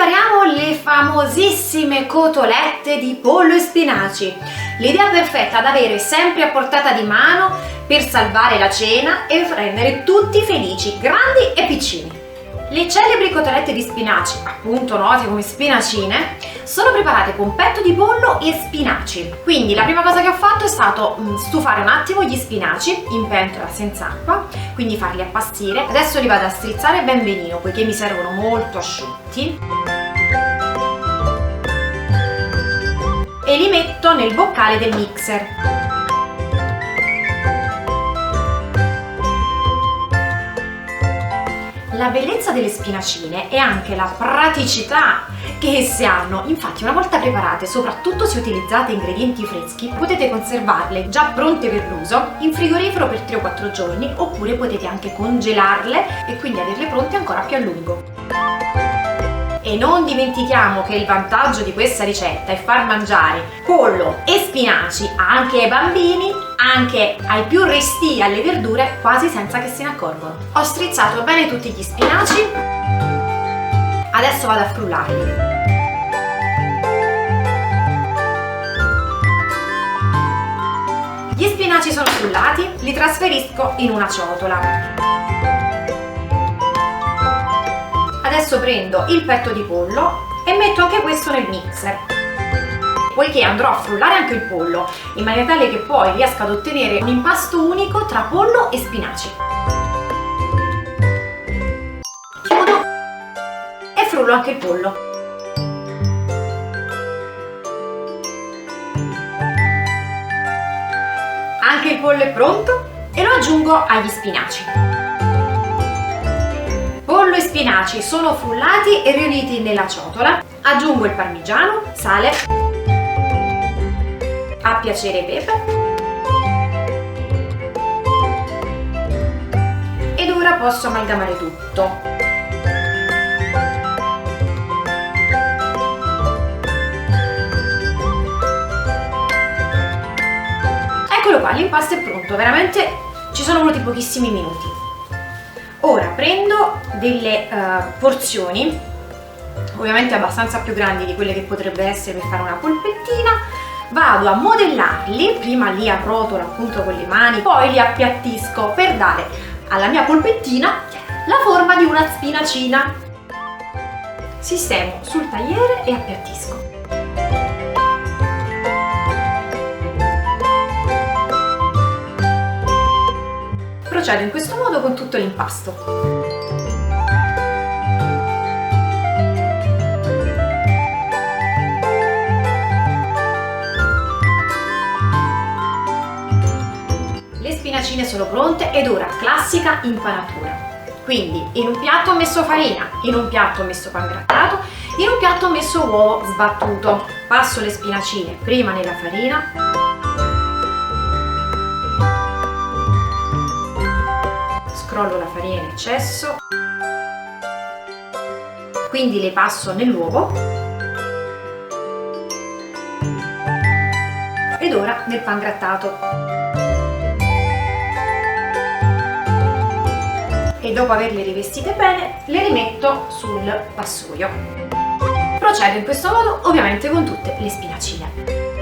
prepariamo le famosissime cotolette di pollo e spinaci. L'idea perfetta da avere sempre a portata di mano per salvare la cena e rendere tutti felici, grandi e piccini. Le celebri cotolette di spinaci, appunto note come spinacine, sono preparate con petto di pollo e spinaci. Quindi la prima cosa che ho fatto è stato stufare un attimo gli spinaci in pentola senza acqua, quindi farli appassire. Adesso li vado a strizzare ben benino, poiché mi servono molto asciutti. E li metto nel boccale del mixer. La bellezza delle spinacine è anche la praticità che esse hanno. Infatti, una volta preparate, soprattutto se utilizzate ingredienti freschi, potete conservarle già pronte per l'uso in frigorifero per 3 o 4 giorni, oppure potete anche congelarle e quindi averle pronte ancora più a lungo. E non dimentichiamo che il vantaggio di questa ricetta è far mangiare pollo e spinaci anche ai bambini, anche ai più restii alle verdure, quasi senza che se ne accorgono. Ho strizzato bene tutti gli spinaci, adesso vado a frullarli. Gli spinaci sono frullati, li trasferisco in una ciotola. Adesso prendo il petto di pollo e metto anche questo nel mixer, poiché andrò a frullare anche il pollo, in maniera tale che poi riesca ad ottenere un impasto unico tra pollo e spinaci. Chiudo e frullo anche il pollo. Anche il pollo è pronto e lo aggiungo agli spinaci. Pollo e spinaci sono frullati e riuniti nella ciotola. Aggiungo il parmigiano, sale, a piacere pepe, ed ora posso amalgamare tutto. Eccolo qua, l'impasto è pronto, veramente ci sono voluti pochissimi minuti. Ora prendo delle porzioni, ovviamente abbastanza più grandi di quelle che potrebbe essere per fare una polpettina, vado a modellarli, prima li arrotolo appunto con le mani, poi li appiattisco per dare alla mia polpettina la forma di una spinacina. Sistemo sul tagliere e appiattisco. Procedo in questo modo con tutto l'impasto. Le spinacine sono pronte ed ora classica impanatura. Quindi in un piatto ho messo farina, in un piatto ho messo pangrattato, in un piatto ho messo uovo sbattuto. Passo le spinacine prima nella farina, scrollo la farina in eccesso, quindi le passo nell'uovo ed ora nel pangrattato. E dopo averle rivestite bene le rimetto sul vassoio. Procedo in questo modo ovviamente con tutte le spinacine.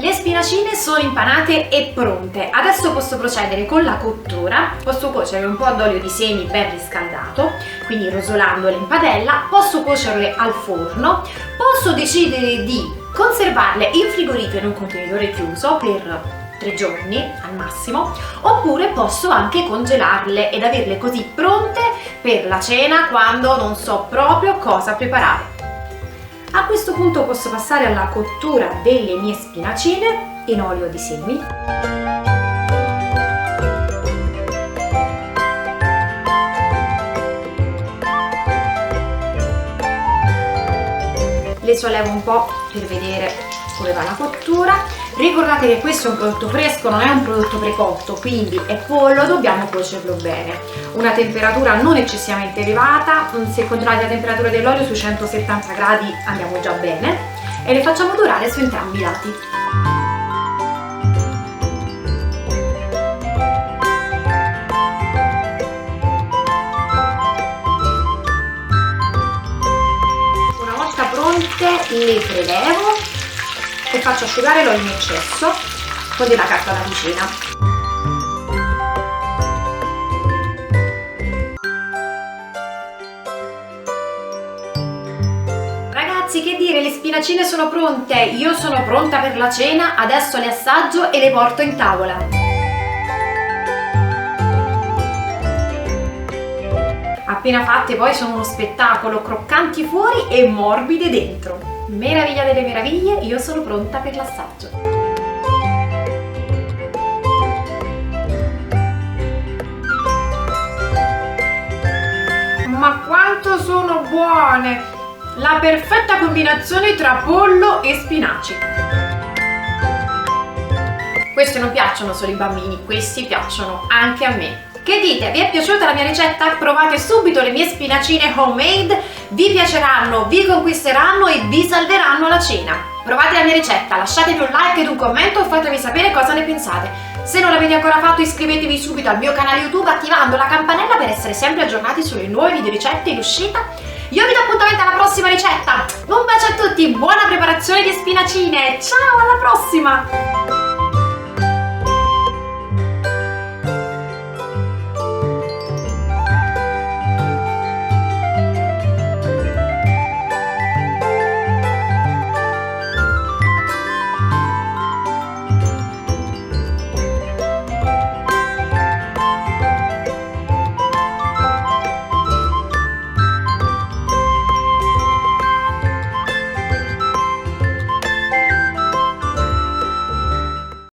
Le spinacine sono impanate e pronte. Adesso posso procedere con la cottura. Posso cuocere un po' d'olio di semi ben riscaldato, quindi rosolandole in padella. Posso cuocerle al forno. Posso decidere di conservarle in frigorifero in un contenitore chiuso per 3 giorni al massimo, oppure posso anche congelarle ed averle così pronte per la cena quando non so proprio cosa preparare. A questo punto posso passare alla cottura delle mie spinacine in olio di semi. Le sollevo un po' per vedere come va la cottura. Ricordate che questo è un prodotto fresco, non è un prodotto precotto, quindi è pollo, dobbiamo cuocerlo bene. Una temperatura non eccessivamente elevata, se controllate la temperatura dell'olio sui 170 gradi andiamo già bene, e le facciamo dorare su entrambi i lati. le prelevo e faccio asciugare l'olio in eccesso con della carta da cucina. Ragazzi, che dire, le spinacine sono pronte, io sono pronta per la cena, adesso le assaggio e le porto in tavola. Appena fatte poi sono uno spettacolo, croccanti fuori e morbide dentro. Meraviglia delle meraviglie, io sono pronta per l'assaggio. Ma quanto sono buone! La perfetta combinazione tra pollo e spinaci. Questi non piacciono solo ai bambini, questi piacciono anche a me. Che dite? Vi è piaciuta la mia ricetta? Provate subito le mie spinacine homemade, vi piaceranno, vi conquisteranno e vi salveranno la cena. Provate la mia ricetta, lasciatemi un like ed un commento e fatemi sapere cosa ne pensate. Se non l'avete ancora fatto, iscrivetevi subito al mio canale YouTube attivando la campanella per essere sempre aggiornati sulle nuove video ricette in uscita. Io vi do appuntamento alla prossima ricetta. Un bacio a tutti, buona preparazione di spinacine, ciao, alla prossima!